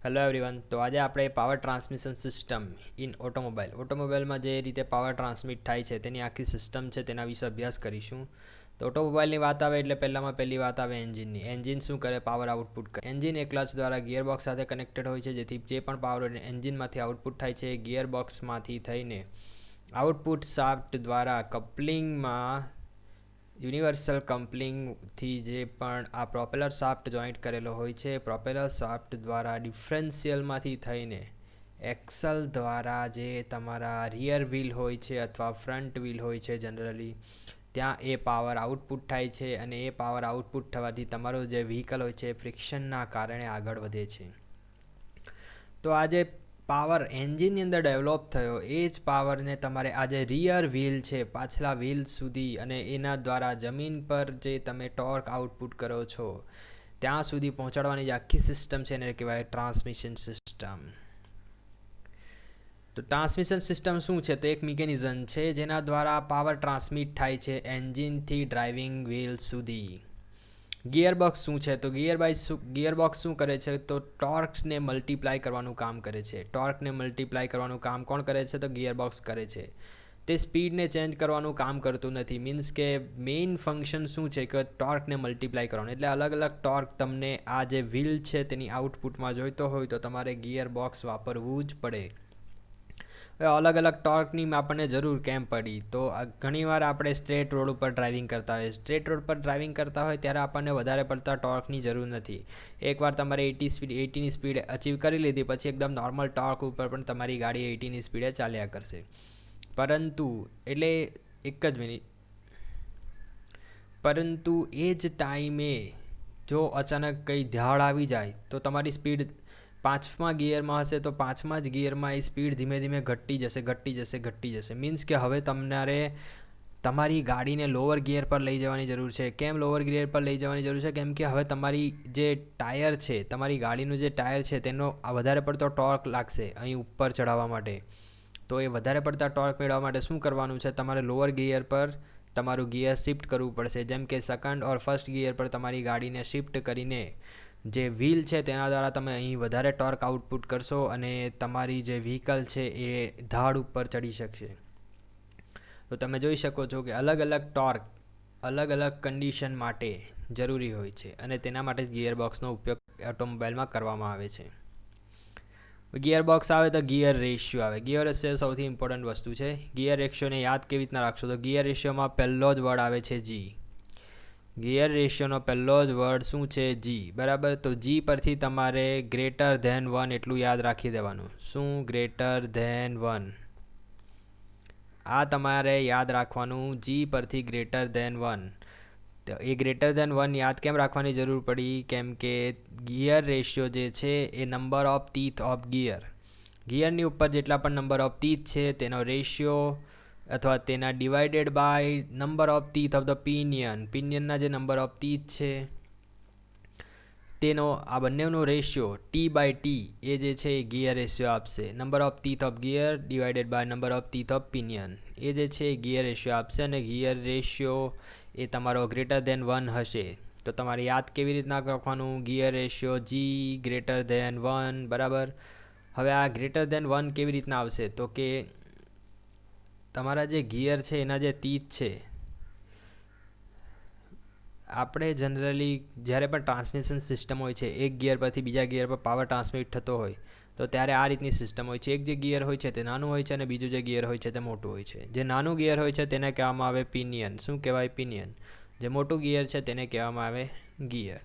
Hello everyone. તો આજે આપણે પાવર ટ્રાન્સમિશન સિસ્ટમ ઇન ઓટોમોબાઈલમાં જે રીતે પાવર ટ્રાન્સમિટ થાય છે તેની આખી સિસ્ટમ છે તેના વિશે અભ્યાસ કરીશું. તો ઓટોમોબાઈલની વાત આવે એટલે પહેલી વાત આવે એન્જિનની. એન્જિન શું કરે? પાવર આઉટપુટ કરે. એન્જિન એ ક્લચ દ્વારા ગિયરબોક્સ સાથે કનેક્ટેડ હોય છે, જેથી જે પણ પાવર એન્જિનમાંથી આઉટપુટ થાય છે એ ગિયરબોક્સમાંથી થઈને આઉટપુટ શાફ્ટ દ્વારા કપલિંગમાં યુનિવર્સલ કપલિંગથી જે પણ આ પ્રોપેલર શાફ્ટ જોઈન્ટ કરેલો હોય છે, પ્રોપેલર શાફ્ટ દ્વારા ડિફરન્શિયલમાંથી થઈને એક્સલ દ્વારા જે તમારા રિયર વ્હીલ હોય છે અથવા ફ્રન્ટ વ્હીલ હોય છે જનરલી, ત્યાં એ પાવર આઉટપુટ થાય છે અને એ પાવર આઉટપુટ થવાથી તમારો જે વ્હીકલ હોય છે ફ્રિક્શનના કારણે આગળ વધે છે. તો આજે પાવર એન્જિનની અંદર ડેવલપ થયો એ જ પાવરને તમારે આજે રિયર વ્હીલ છે, પાછલા વ્હીલ સુધી, અને એના દ્વારા જમીન પર જે તમે ટોર્ક આઉટપુટ કરો છો ત્યાં સુધી પહોંચાડવાની જે આખી સિસ્ટમ છે એને કહેવાય ટ્રાન્સમિશન સિસ્ટમ. તો ટ્રાન્સમિશન સિસ્ટમ શું છે? તો એક મિકેનિઝમ છે જેના દ્વારા પાવર ટ્રાન્સમિટ થાય છે એન્જિનથી ડ્રાઇવિંગ વ્હીલ સુધી. ગિયરબોક્સ શું છે? તો ગિયરબોક્સ શું કરે છે? તો ટોર્ક્સને મલ્ટીપ્લાય કરવાનું કામ કરે છે. ટોર્કને મલ્ટીપ્લાય કરવાનું કામ કોણ કરે છે? તો ગિયરબોક્સ કરે છે. તે સ્પીડને ચેન્જ કરવાનું કામ કરતું નથી. મીન્સ કે મેઇન ફંક્શન શું છે કે ટોર્કને મલ્ટીપ્લાય કરવાનું. એટલે અલગ અલગ ટોર્ક તમને આ જે વ્હીલ છે તેની આઉટપુટમાં જોઈતો હોય તો તમારે ગિયરબોક્સ વાપરવું જ પડે. અલગ અલગ ટોર્કની આપણને જરૂર કેમ પડી? તો ઘણીવાર આપણે સ્ટ્રેટ રોડ ઉપર ડ્રાઇવિંગ કરતા હોય. સ્ટ્રેટ રોડ પર ડ્રાઇવિંગ કરતા હોય ત્યારે આપણને વધારે પડતા ટોર્કની જરૂર નથી. એકવાર તમારે 80ની સ્પીડ અચીવ કરી લીધી પછી એકદમ નોર્મલ ટોર્ક ઉપર પણ તમારી ગાડી 80ની સ્પીડે ચાલ્યા કરશે. પરંતુ એ જ ટાઈમે જો અચાનક કંઈ ધાડ આવી જાય તો તમારી સ્પીડ 5મા ગિયરમાં હશે તો 5મા જ ગિયરમાં એ સ્પીડ ધીમે ધીમે ઘટતી જશે. મીન્સ કે હવે તમારે તમારી ગાડીને લોઅર ગિયર પર લઈ જવાની જરૂર છે. કેમ લોઅર ગિયર પર લઈ જવાની જરૂર છે? કેમ કે હવે તમારી જે ટાયર છે, તમારી ગાડીનું જે ટાયર છે તેનો વધારે પડતો ટોર્ક લાગશે અહીં ઉપર ચડાવવા માટે. તો એ વધારે પડતા ટોર્ક મેળવવા માટે શું કરવાનું છે? તમારે લોઅર ગિયર પર તમારું ગિયર શિફ્ટ કરવું પડશે. જેમ કે સેકન્ડ ઓર ફર્સ્ટ ગિયર પર તમારી ગાડીને શિફ્ટ કરીને જે વ્હીલ છે તેના દ્વારા તમે અહીં વધારે ટોર્ક આઉટપુટ કરશો અને તમારી જે વ્હીકલ છે એ ધાડ ઉપર ચડી શકશે. તો તમે જોઈ શકો છો કે અલગ અલગ ટોર્ક અલગ અલગ કન્ડિશન માટે જરૂરી હોય છે અને તેના માટે ગિયરબોક્સનો ઉપયોગ ઓટોમોબાઈલમાં કરવામાં આવે છે. ગિયરબોક્સ આવે તો ગિયર રેશિયો આવે. ગિયર રેશિયો સૌથી ઇમ્પોર્ટન્ટ વસ્તુ છે. ગિયર રેશિયોને યાદ કેવી રીતના રાખશો? તો ગિયર રેશિયોમાં પહેલો જ વર્ડ આવે છે જી. ગિયર રેશિયોનો પહેલો જ વર્ડ શું છે? જી. બરાબર. તો જી પરથી તમારે ગ્રેટર ધેન 1 એટલું યાદ રાખી દેવાનું. શું? Greater than 1. આ તમારે યાદ રાખવાનું. જી પરથી ગ્રેટર ધેન 1. તો એ ગ્રેટર ધેન 1 યાદ કેમ રાખવાની જરૂર પડી? કેમ કે ગિયર રેશિયો જે છે એ નંબર ઓફ ટીથ ઓફ ગિયરની ઉપર જેટલા પણ નંબર ઓફ ટીથ છે તેનો રેશિયો અથવા તેના divided by number of teeth of the પિનિયનના જે નંબર ઓફ ટીથ છે તેનો આ બંનેનો રેશિયો T/T એ જે છે એ ગિયર રેશિયો આપશે. Number of teeth of gear divided by number of teeth of pinion એ જે છે એ ગિયર રેશિયો આપશે અને ગિયર રેશિયો એ તમારો ગ્રેટર ધેન 1 હશે. તો તમારે યાદ કેવી રીતના રાખવાનું? ગિયર રેશિયો જી ગ્રેટર ધેન 1. બરાબર. હવે આ ગ્રેટર ધેન 1 કેવી રીતના આવશે? તો કે તમારા જે ગિયર છે એના જે ટીથ છે, આપણે જનરલી જ્યારે પણ ટ્રાન્સમિશન સિસ્ટમ હોય છે એક ગિયર પરથી બીજા ગિયર પર પાવર ટ્રાન્સમિટ થતો હોય તો ત્યારે આ રીતની સિસ્ટમ હોય છે. એક જે ગિયર હોય છે તે નાનું હોય છે અને બીજું જે ગિયર હોય છે તે મોટું હોય છે. જે નાનું ગિયર હોય છે તેને કહેવામાં આવે પિનિયન. શું કહેવાય? પિનિયન. જે મોટું ગિયર છે તેને કહેવામાં આવે ગિયર.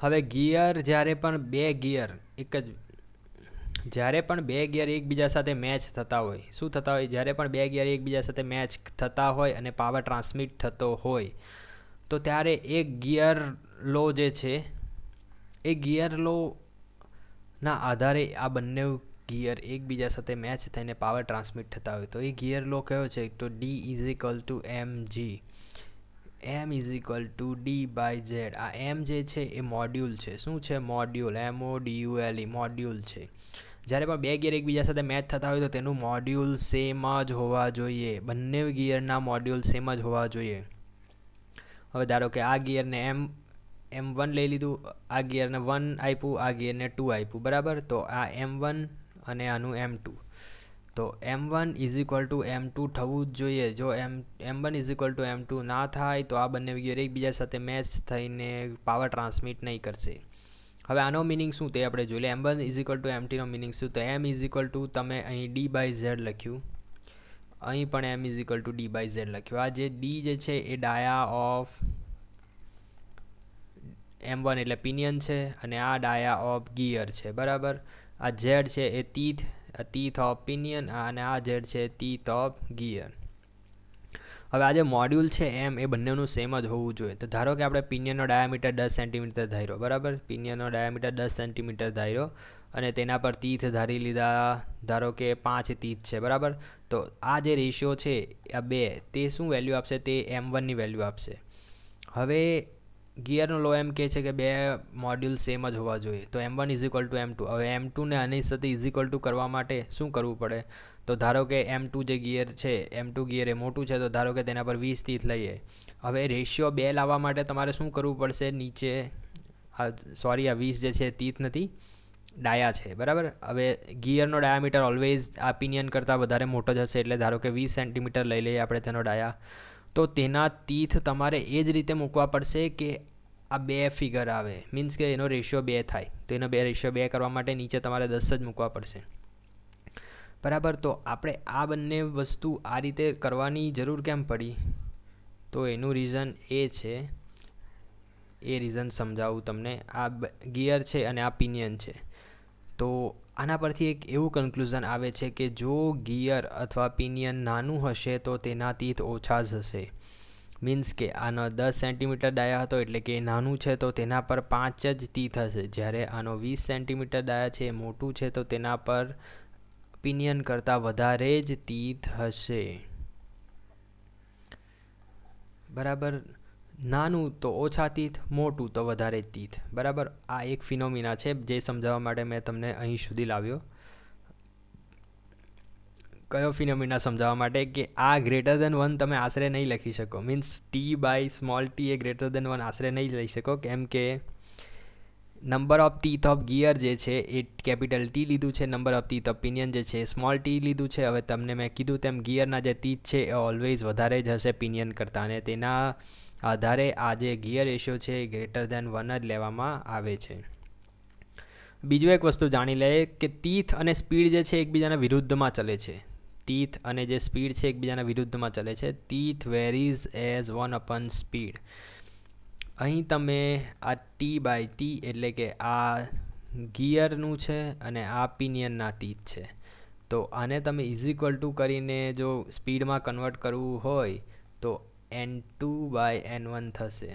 હવે જ્યારે પણ બે ગિયર એકબીજા સાથે મેચ થતા હોય, શું થતા હોય? જ્યારે પણ બે ગિયર એકબીજા સાથે મેચ થતા હોય અને પાવર ટ્રાન્સમિટ થતો હોય તો ત્યારે એક ગિયર લો જે છે એ ગિયર લોના આધારે આ બંને ગિયર એકબીજા સાથે મેચ થઈને પાવર ટ્રાન્સમિટ થતા હોય તો એ ગિયર લો કયો છે? તો D = mg. M = D/Z. આ M જે છે એ મોડ્યુલ છે. શું છે? મોડ્યુલ. MODULE મોડ્યુલ છે. જ્યારે પણ બે ગિયર એકબીજા સાથે મેચ થતા હોય તો તેનું મોડ્યુલ સેમ જ હોવા જોઈએ. બંને ગિયરના મોડ્યુલ સેમ જ હોવા જોઈએ. હવે ધારો કે આ ગિયરને M1 લઈ લીધું, આ ગિયરને 1 આપ્યું, આ ગિયરને 2 આપ્યું, બરાબર. તો આ M1 અને આનું M2. તો M1 is equal two M2 થવું જ જોઈએ. જો M1 is equal two M2 ના થાય તો આ બંને ગિયર એકબીજા સાથે મેચ થઈને પાવર ટ્રાન્સમિટ નહીં કરશે. હવે આનો મિનિંગ શું તે આપણે જોઈ લે. M1 ઇઝ ઇક્વલ ટુ M2નો મિનિંગ શું? તો M ઇઝ ઇક્વલ ટુ તમે અહીં D/Z લખ્યું, અહીં પણ M is equal two D/Z લખ્યું. આ જે D જે છે એ ડાયા ઓફ M1 એટલે પિનિયન છે અને આ ડાયા ઓફ ગિયર છે, બરાબર. આ Z છે એ ટીથ ઓફ પિનિયન અને આ Z છે ટીથ ઓફ ગિયર. હવે આ જે મોડ્યુલ છે એ બંનેનું સેમ જ હોવું જોઈએ. તો ધારો કે આપણે પિનિયનનો ડાયામીટર 10 સેન્ટીમીટર ધાર્યો, બરાબર. પિનિયનનો ડાયામીટર 10 સેન્ટીમીટર ધાર્યો અને તેના પર તીથ ધારી લીધા, ધારો કે 5 તીથ છે, બરાબર. તો આ જે રેશિયો છે આ 2, તે શું વેલ્યુ આપશે? તે M1ની વેલ્યુ આપશે. હવે ગિયરનો લો એમ કહે છે કે 2 મોડ્યુલ સેમ જ હોવા જોઈએ. તો M1 is equal two M2. હવે M2ને આની સાથે ઇઝ ઇક્વલ ટુ કરવા માટે શું કરવું પડે? તો ધારો કે M2 જે ગિયર છે, M2 ગિયર એ મોટું છે, તો ધારો કે તેના પર 20 તીથ લઈએ. હવે રેશિયો 2 લાવવા માટે તમારે શું કરવું પડશે? નીચે આ 20 જે છે તીથ નથી, ડાયા છે, બરાબર. હવે ગિયરનો ડાયામીટર ઓલવેઝ આ પિનિયન કરતાં વધારે મોટો જ હશે, એટલે ધારો કે 20 સેન્ટીમીટર લઈ લઈએ આપણે તેનો ડાયા. તો તેના તીથ તમારે એ જ રીતે મૂકવા પડશે કે આ 2 ફિગર આવે, મીન્સ કે એનો રેશિયો 2 થાય. તો એનો રેશિયો 2 કરવા માટે નીચે તમારે 10 જ મૂકવા પડશે, બરાબર. તો આપણે આ બંને વસ્તુ આ રીતે કરવાની જરૂર કેમ પડી? તો એનું રીઝન એ છે, એ રીઝન સમજાવું તમને. આ ગિયર છે અને આ પિનિયન છે. તો આના પરથી એક એવું કન્ક્લુઝન આવે છે કે જો ગિયર અથવા પિનિયન નાનું હશે તો તેના તીથ ઓછા જ હશે. મીન્સ કે આનો 10 સેન્ટીમીટર ડાયા હતો એટલે કે નાનું છે તો તેના પર 5 જ તીથ હશે. જ્યારે આનો 20 સેન્ટીમીટર ડાયા છે, મોટું છે, તો તેના પર પિનિયન કરતાં વધારે જ તીથ હશે, બરાબર. નાનું તો ઓછા તીથ, મોટું તો વધારે તીથ, બરાબર. આ એક ફિનોમિના છે જે સમજાવવા માટે મેં તમને અહીં સુધી લાવ્યો. કયો ફિનોમિના સમજાવવા માટે? કે આ ગ્રેટર દેન 1 તમે આશરે નહીં લખી શકો. મીન્સ T/t એ ગ્રેટર દેન 1 આશરે નહીં લઈ શકો, કેમ કે number of teeth of gear જે છે એ કેપિટલ T લીધું છે, number of teeth of pinion જે છે એ સ્મોલ t લીધું છે. હવે તમને મેં કીધું તેમ ગિયરના જે તીથ છે એ ઓલવેઝ વધારે જ હશે પિનિયન કરતાં, અને તેના આધારે આ જે ગિયર રેશિયો છે એ ગ્રેટર દેન 1 જ લેવામાં આવે છે. બીજું એક વસ્તુ જાણી લઈએ કે તીથ અને સ્પીડ જે છે એકબીજાના વિરુદ્ધમાં ચલે છે. તીથ અને જે સ્પીડ છે એકબીજાના વિરુદ્ધમાં ચલે છે. તીથ વેરીઝ એઝ 1 સ્પીડ. અહીં તમે આ T/t એટલે કે આ ગિયરનું છે અને આ પિનિયનના તીથ છે. તો આને તમે ઇઝ ઇક્વલ ટુ કરીને જો સ્પીડમાં કન્વર્ટ કરવું હોય તો N2/N1 થશે.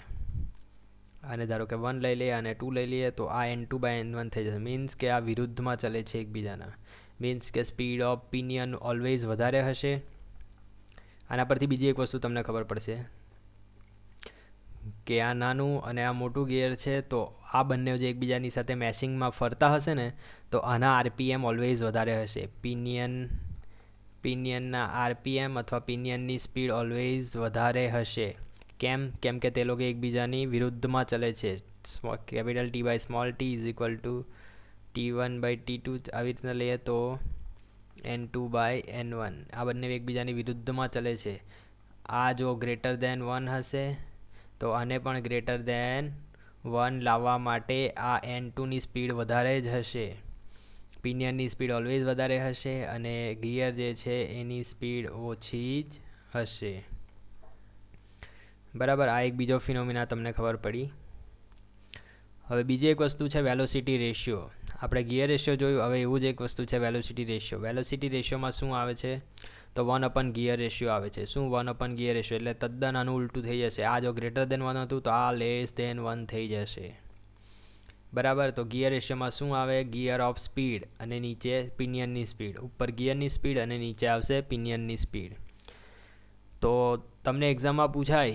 અને ધારો કે 1 લઈ લઈએ અને 2 લઈ લઈએ તો આ N2/N1 થઈ જશે. મીન્સ કે આ વિરુદ્ધમાં ચલે છે એકબીજાના. મીન્સ કે સ્પીડ ઓફ પિનિયન ઓલવેઝ વધારે હશે. આના પરથી બીજી એક વસ્તુ તમને ખબર પડશે કે આ નાનું અને આ મોટું ગિયર છે, તો આ બંને જે એકબીજાની સાથે મેશિંગમાં ફરતા હશે ને, તો આના RPM ઓલવેઝ વધારે હશે. પિનિયનના RPM અથવા પિનિયનની સ્પીડ ઓલવેઝ વધારે હશે. કેમ કે તે લોકો એકબીજાની વિરુદ્ધમાં ચલે છે. Capital T/t is equal two T1/t2 આવી રીતના લઈએ તો N2/N1. આ બંને એકબીજાની વિરુદ્ધમાં ચલે છે. આ જો ગ્રેટર દેન 1 હશે તો આને પણ ગ્રેટર દેન 1 લાવવા માટે આ N2ની સ્પીડ વધારે જ હશે. પિનિયનની સ્પીડ ઓલવેઝ વધારે હશે અને ગિયર જે છે એની સ્પીડ ઓછી જ હશે, બરાબર. આ એક બીજો ફિનોમિના તમને ખબર પડી. હવે બીજી એક વસ્તુ છે વેલોસિટી રેશિયો. આપણે ગિયર રેશિયો જોયું, હવે એવું જ એક વસ્તુ છે વેલોસિટી રેશિયો. વેલોસિટી રેશિયોમાં શું આવે છે? તો 1 ગિયર રેશિયો આવે છે. શું 1 ગિયર રેશિયો? એટલે તદ્દન આનું ઉલટું થઈ જશે. આ જો ગ્રેટર દેન 1 હતું તો આ લેસ દેન 1 થઈ જશે, બરાબર. તો ગિયર રેશિયોમાં શું આવે? ગિયર ઓફ સ્પીડ અને નીચે પિનિયનની સ્પીડ. ઉપર ગિયરની સ્પીડ અને નીચે આવશે પિનિયનની સ્પીડ. તો તમને એક્ઝામમાં પૂછાય,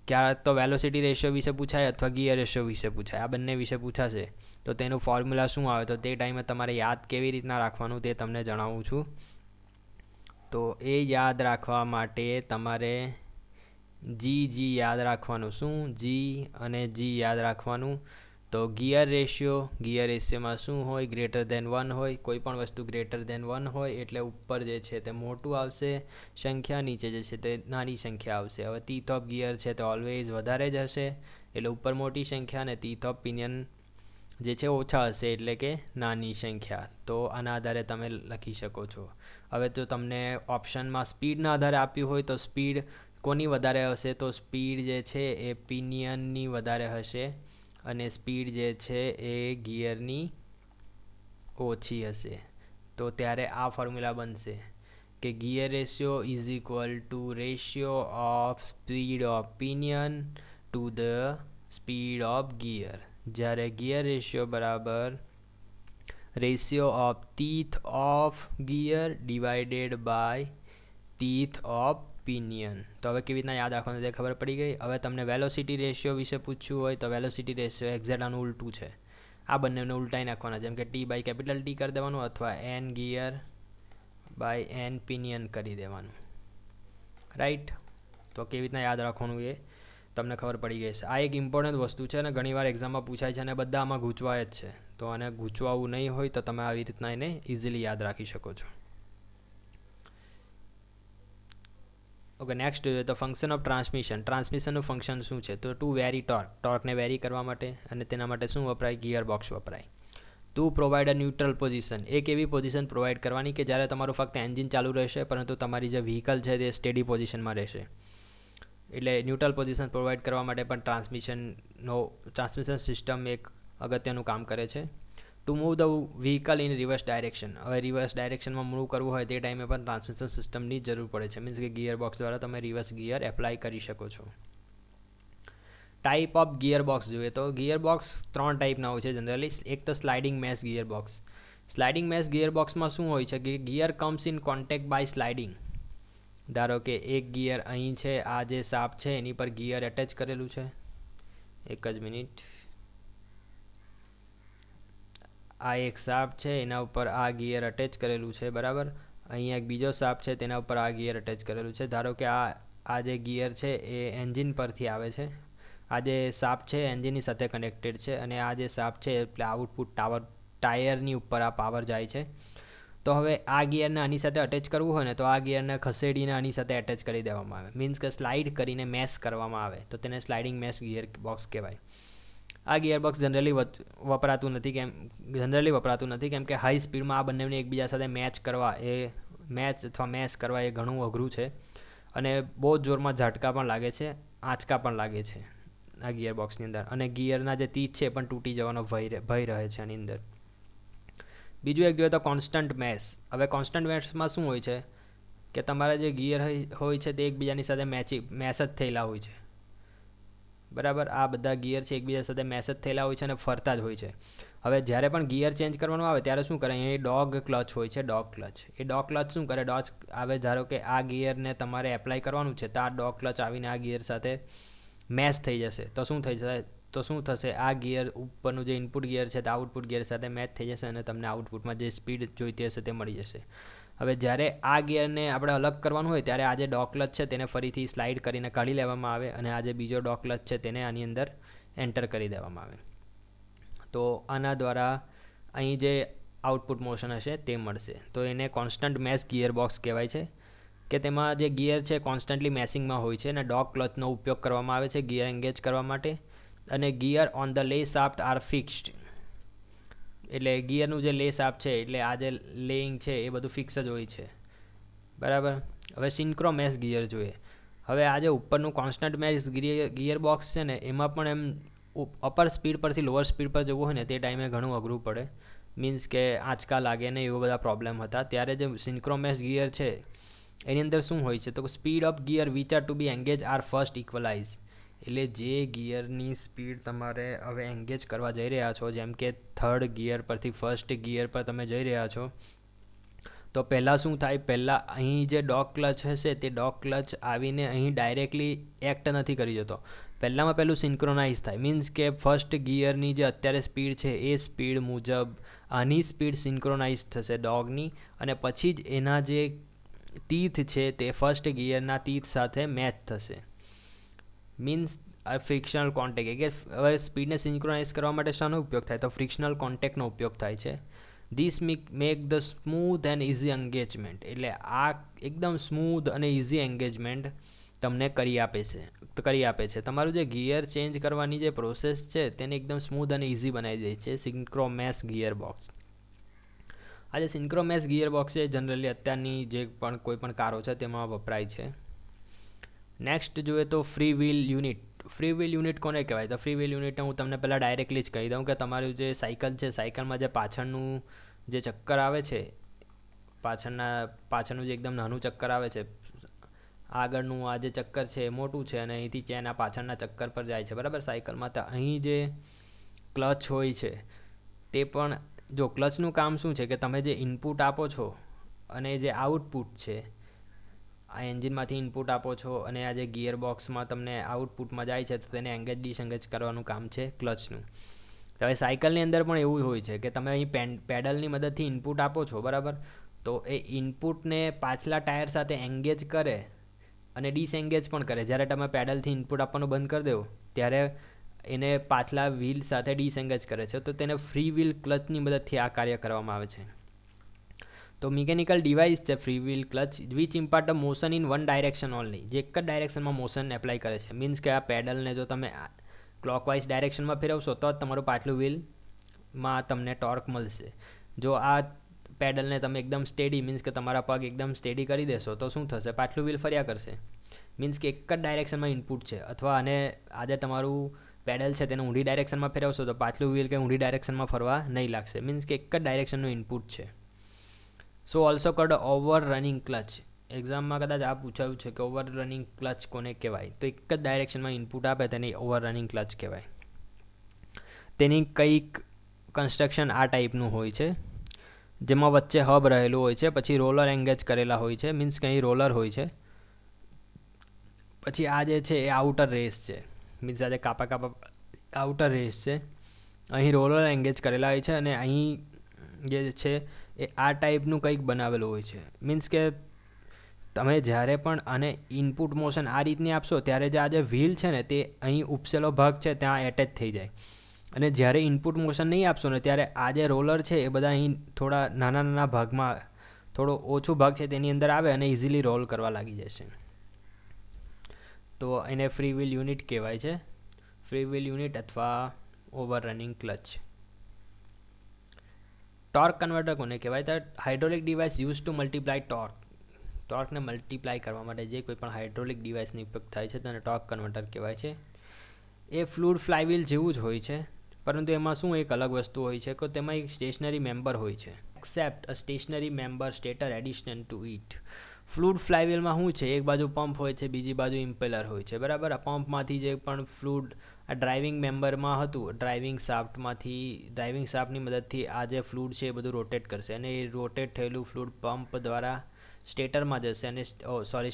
ક્યારેક તો વેલોસિટી રેશિયો વિશે પૂછાય અથવા ગિયર રેશિયો વિશે પૂછાય. આ બંને વિશે પૂછાશે તો તેનું ફોર્મ્યુલા શું આવે, તો તે ટાઈમે તમારે યાદ કેવી રીતના રાખવાનું તે તમને જણાવું છું. તો એ યાદ રાખવા માટે તમારે જી યાદ રાખવાનું. શું? જી અને જી યાદ રાખવાનું. તો ગિયર રેશિયોમાં શું હોય? ગ્રેટર દેન 1 હોય. કોઈ પણ વસ્તુ ગ્રેટર દેન 1 હોય એટલે ઉપર જે છે તે મોટું આવશે સંખ્યા, નીચે જે છે તે નાની સંખ્યા આવશે. હવે ટીથ ઓફ ગિયર છે તે ઓલવેઝ વધારે જ હશે એટલે ઉપર મોટી સંખ્યા, અને ટીથ ઓફ પિનિયન જે છે ઓછા હશે એટલે કે નાની સંખ્યા. તો આના આધારે તમે લખી શકો છો. હવે તો તમને ઓપ્શનમાં સ્પીડના આધારે આપ્યું હોય તો સ્પીડ કોની વધારે હશે? તો સ્પીડ જે છે એ પિનિયનની વધારે હશે અને સ્પીડ જે છે એ ગિયરની ઓછી હશે. તો ત્યારે આ ફોર્મ્યુલા બનશે કે gear ratio is equal to ratio of speed of pinion to the speed of gear. જ્યારે ગિયર રેશિયો બરાબર ratio of teeth of gear divided by teeth of pinion. તો હવે કેવી રીતના યાદ રાખવાનું તે ખબર પડી ગઈ. હવે તમને વેલોસિટી રેશિયો વિશે પૂછવું હોય તો વેલોસિટી રેશિયો એક્ઝેક્ટ આનું ઉલટું છે. આ બંનેને ઉલટાઈ નાખવાના, જેમ કે ટી બાય કેપિટલ ટી કરી દેવાનું અથવા N gear by N pinion કરી દેવાનું. રાઈટ? તો કેવી રીતના યાદ રાખવાનું એ તમને ખબર પડી ગઈ છે. આ એક ઇમ્પોર્ટન્ટ વસ્તુ છે અને ઘણીવાર એક્ઝામમાં પૂછાય છે અને બધા આમાં ગૂંચવાય જ છે. તો આને ગૂંચવાવું નહીં હોય તો તમે આવી રીતના એને ઇઝીલી યાદ રાખી શકો છો. ઓકે, નેક્સ્ટ જોઈએ તો ફંક્શન ઓફ ટ્રાન્સમિશન. ટ્રાન્સમિશનનું ફંક્શન શું છે? તો ટુ વેરી ટોર્કને વેરી કરવા માટે, અને તેના માટે શું વપરાય? ગિયર બોક્સ વપરાય. ટુ પ્રોવાઈડ અ ન્યુટ્રલ પોઝિશન. એક એવી પોઝિશન પ્રોવાઈડ કરવાની કે જ્યારે તમારું ફક્ત એન્જિન ચાલુ રહેશે પરંતુ તમારી જે વ્હીકલ છે તે સ્ટેડી પોઝિશનમાં રહેશે. એટલે ન્યુટ્રલ પોઝિશન પ્રોવાઈડ કરવા માટે પણ ટ્રાન્સમિશન સિસ્ટમ એક અગત્યનું કામ કરે છે. To move the vehicle in reverse direction. હવે રિવર્સ ડાયરેક્શનમાં મૂવ કરવું હોય તે ટાઈમે પણ ટ્રાન્સમિશન સિસ્ટમની જરૂર પડે છે. મીન્સ કે ગિયર બોક્સ દ્વારા તમે રિવર્સ ગિયર એપ્લાય કરી શકો છો. ટાઈપ ઓફ ગિયર બોક્સ જોઈએ તો ગિયર બોક્સ 3 ટાઈપના હોય છે જનરલી. એક તો sliding mesh gear box. Sliding mesh gear બોક્સમાં શું હોય છે કે gear comes in contact by sliding. ધારો કે એક ગિયર અહીં છે, આ જે શાફ્ટ છે એની પર ગિયર એટેચ કરેલું છે. એક જ મિનિટ. આ એક શાફ્ટ છે, એના ઉપર આ ગિયર અટેચ કરેલું છે, બરાબર. અહીંયા એક બીજો શાફ્ટ છે, તેના ઉપર આ ગિયર અટેચ કરેલું છે. ધારો કે આ જે ગિયર છે એ એન્જિન પરથી આવે છે. આ જે શાફ્ટ છે એન્જિનની સાથે કનેક્ટેડ છે અને આ જે શાફ્ટ છે એટલે આઉટપુટ ટાયરની ઉપર આ પાવર જાય છે. તો હવે આ ગિયરને આની સાથે અટેચ કરવું હોય ને તો આ ગિયરને ખસેડીને આની સાથે એટેચ કરી દેવામાં આવે. મીન્સ કે સ્લાઇડ કરીને મેશ કરવામાં આવે તો તેને સ્લાઇડિંગ મેશ ગિયર બોક્સ કહેવાય. આ ગિયર બોક્સ જનરલી વપરાતું નથી કેમ કે હાઈ સ્પીડમાં આ બંનેને એકબીજા સાથે મેચ કરવા એ ઘણું અઘરું છે અને બહુ જ જોરમાં ઝાટકા પણ લાગે છે, આંચકા પણ લાગે છે આ ગિયર બોક્સની અંદર, અને ગિયરના જે તીત છે પણ તૂટી જવાનો ભય રહે છે આની અંદર. બીજું એક જોઈએ તો કોન્સ્ટન્ટ મેશ. હવે કોન્સ્ટન્ટ મેશમાં શું હોય છે કે તમારા જે ગિયર હોય છે તે એકબીજાની સાથે મેશ જ થયેલા હોય છે, બરાબર. આ બધા ગિયર છે એકબીજા સાથે મેશ જ થયેલા હોય છે અને ફરતા જ હોય છે. હવે જ્યારે પણ ગિયર ચેન્જ કરવાનું આવે ત્યારે શું કરે? અહીં ડોગ ક્લચ હોય છે, ડોગ ક્લચ. એ ડોગ ક્લચ શું કરે? ડોગ આવે, ધારો કે આ ગિયરને તમારે એપ્લાય કરવાનું છે તો આ ડોગ ક્લચ આવીને આ ગિયર સાથે મેશ થઈ જશે. તો શું થશે? આ ગિયર ઉપરનું જે ઇનપુટ ગિયર છે તે આઉટપુટ ગિયર સાથે મેચ થઈ જશે અને તમને આઉટપુટમાં જે સ્પીડ જોઈતી હશે તે મળી જશે. હવે જ્યારે આ ગિયરને આપણે અલગ કરવાનું હોય ત્યારે આ જે ડોગ ક્લચ છે તેને ફરીથી સ્લાઇડ કરીને કાઢી લેવામાં આવે અને આ જે બીજો ડોગ ક્લચ છે તેને આની અંદર એન્ટર કરી દેવામાં આવે. તો આના દ્વારા અહીં જે આઉટપુટ મોશન હશે તે મળશે. તો એને કોન્સ્ટન્ટ મેશ ગિયર બોક્સ કહેવાય છે કે તેમાં જે ગિયર છે કોન્સ્ટન્ટલી મેશિંગમાં હોય છે અને ડોગ ક્લચનો ઉપયોગ કરવામાં આવે છે ગિયર એંગેજ કરવા માટે. અને ગિયર ઓન ધ લે શાફ્ટ આર ફિક્સ્ડ. એટલે ગિયરનું જે લે શાફ્ટ છે એટલે આ જે લેઇંગ છે એ બધું ફિક્સ જ હોય છે, બરાબર. હવે સિન્ક્રો મેશ ગિયર જોઈએ. હવે આ જે ઉપરનું કોન્સ્ટન્ટ મેશ ગિયર બોક્સ છે ને એમાં પણ એમ અપર સ્પીડ પરથી લોઅર સ્પીડ પર જવું હોય ને તે ટાઈમે ઘણું અઘરું પડે. મીન્સ કે આંચકા લાગે ને એવા બધા પ્રોબ્લેમ હતા. ત્યારે જે સિન્ક્રો મેશ ગિયર છે એની અંદર શું હોય છે તો speed of gear which are to be engage are first equalise. એટલે જે ગિયરની સ્પીડ તમારે હવે એંગેજ કરવા જઈ રહ્યા છો, જેમ કે થર્ડ ગિયર પરથી ફર્સ્ટ ગિયર પર તમે જઈ રહ્યા છો, તો પહેલાં શું થાય? પહેલાં અહીં જે ડોગ ક્લચ હશે તે ડોગ ક્લચ આવીને અહીં ડાયરેક્ટલી એક્ટ નથી કરી જતો. પહેલું સિન્ક્રોનાઇઝ થાય. મીન્સ કે ફર્સ્ટ ગિયરની જે અત્યારે સ્પીડ છે એ સ્પીડ મુજબ આની સ્પીડ સિન્ક્રોનાઇઝ થશે ડોગની, અને પછી જ એના જે ટીથ છે તે ફર્સ્ટ ગિયરના ટીથ સાથે મેચ થશે. મીન્સ ફ્રિક્શનલ કોન્ટેક્ટ કે હવે સ્પીડને સિન્ક્રોનાઇઝ કરવા માટે શાનો ઉપયોગ થાય, તો ફ્રિક્શનલ કોન્ટેક્ટનો ઉપયોગ થાય છે. This make the smooth and easy engagement, એટલે આ એકદમ સ્મૂથ અને ઇઝી એન્ગેજમેન્ટ તમને કરી આપે છે. તમારું જે ગિયર ચેન્જ કરવાની જે પ્રોસેસ છે તેને એકદમ સ્મૂથ અને ઇઝી બનાવી દે છે સિન્ક્રોમેસ ગિયર બોક્સ. આ જે સિન્ક્રોમેસ ગિયર બોક્સ છે જનરલી અત્યારની જે પણ કોઈ પણ કારો છે તેમાં વપરાય છે. નેક્સ્ટ જોઈએ તો free wheel unit. Free wheel unit કોને કહેવાય? તો ફ્રી વ્હીલ યુનિટને હું તમને પહેલાં ડાયરેક્ટલી જ કહી દઉં કે તમારું જે સાયકલ છે, સાયકલમાં જે પાછળનું જે ચક્કર આવે છે, પાછળનું જે એકદમ નાનું ચક્કર આવે છે, આગળનું આ જે ચક્કર છે એ મોટું છે અને અહીંથી ચેન આ પાછળના ચક્કર પર જાય છે, બરાબર, સાયકલમાં. તો અહીં જે ક્લચ હોય છે તે પણ, જો ક્લચનું કામ શું છે કે તમે જે ઇનપુટ આપો છો અને જે આઉટપુટ છે, આ એન્જિનમાંથી ઇનપુટ આપો છો અને આ જે ગિયર બોક્સમાં તમને આઉટપુટમાં જાય છે તો તેને એંગેજ ડિસએંગેજ કરવાનું કામ છે ક્લચનું. તો હવે સાયકલની અંદર પણ એવું હોય છે કે તમે અહીં પેડલની મદદથી ઇનપુટ આપો છો, બરાબર, તો એ ઇનપુટને પાછલા ટાયર સાથે એંગેજ કરે અને ડિસએંગેજ પણ કરે. જ્યારે તમે પેડલથી ઇનપુટ આપવાનું બંધ કરી દો ત્યારે એને પાછલા વ્હીલ સાથે ડિસએંગેજ કરે છે. તો તેને ફ્રી વ્હીલ ક્લચની મદદથી આ કાર્ય કરવામાં આવે છે. તો મિકેનિકલ ડિવાઇસ છે free wheel clutch which impart the motion in one direction only, જે એક જ ડાયરેક્શનમાં મોશન એપ્લાય કરે છે. મીન્સ કે આ પેડલને જો તમે ક્લોકવાઇઝ ડાયરેક્શનમાં ફેરવશો તો જ તમારું પાછલું વ્હીલમાં તમને ટોર્ક મળશે. જો આ પેડલને તમે એકદમ સ્ટેડી, મીન્સ કે તમારા પગ એકદમ સ્ટેડી કરી દેશો તો શું થશે? પાછલું વ્હીલ ફર્યા કરશે. મીન્સ કે એક જ ડાયરેક્શનમાં ઇનપુટ છે. અથવા આને આજે તમારું પેડલ છે તેને ઊંધી ડાયરેક્શનમાં ફેરવશો તો પાછલું વ્હીલ કે ઊંધી ડાયરેક્શનમાં ફરવા નહીં લાગશે. મીન્સ કે એક જ ડાયરેક્શનનું ઇનપુટ છે. So also called over running clutch. એક્ઝામમાં કદાચ આ પૂછાયું છે કે ઓવર રનિંગ ક્લચ કોને કહેવાય? તો એક જ ડાયરેક્શનમાં ઇનપુટ આપે તેને ઓવર રનિંગ ક્લચ કહેવાય. તેની કંઈક કન્સ્ટ્રક્શન આ ટાઈપનું હોય છે, જેમાં વચ્ચે હબ રહેલું હોય છે, પછી રોલર એંગેજ કરેલા હોય છે, મીન્સ કે અહીં રોલર હોય છે, પછી આ જે છે એ આઉટર રેસ છે, મીન્સ આ જે કાપા આઉટર રેસ છે, અહીં રોલર એંગેજ કરેલા હોય છે અને અહીં જે છે એ આ ટાઈપનું કંઈક બનાવેલું હોય છે. મીન્સ કે તમે જ્યારે પણ આને ઇનપુટ મોશન આ રીતની આપશો ત્યારે જે આ જે વ્હીલ છે ને તે અહીં ઉપસેલો ભાગ છે ત્યાં એટેચ થઈ જાય, અને જ્યારે ઇનપુટ મોશન નહીં આપશો ને ત્યારે આ જે રોલર છે એ બધા અહીં થોડા નાના ભાગમાં, થોડો ઓછો ભાગ છે તેની અંદર આવે અને ઇઝીલી રોલ કરવા લાગી જશે. તો એને ફ્રી વ્હીલ યુનિટ કહેવાય છે. ફ્રી વ્હીલ યુનિટ અથવા over running clutch. Torque converter કોને કહેવાય? તો hydraulic device use to multiply ટોર્કને મલ્ટીપ્લાય કરવા માટે જે કોઈ પણ હાઇડ્રોલિક ડિવાઇસનો ઉપયોગ થાય છે તેને ટોર્ક કન્વર્ટર કહેવાય છે. એ ફ્લુઇડ ફ્લાયવ્હીલ જેવું જ હોય છે, પરંતુ એમાં શું એક અલગ વસ્તુ હોય છે કે તેમાં એક સ્ટેશનરી મેમ્બર હોય છે. Except a stationary member stator addition to it. Fluid ફ્લાયવ્હીલમાં શું છે, એક બાજુ પંપ હોય છે, બીજી બાજુ ઇમ્પેલર હોય છે, બરાબર. આ પંપમાંથી જે પણ ફ્લુઇડ આ ડ્રાઇવિંગ મેમ્બરમાં હતું, ડ્રાઇવિંગ શાફ્ટની મદદથી આ જે ફ્લુઇડ છે એ બધું રોટેટ કરશે અને એ રોટેટ થયેલું ફ્લુઇડ પંપ દ્વારા સ્ટેટરમાં જશે અને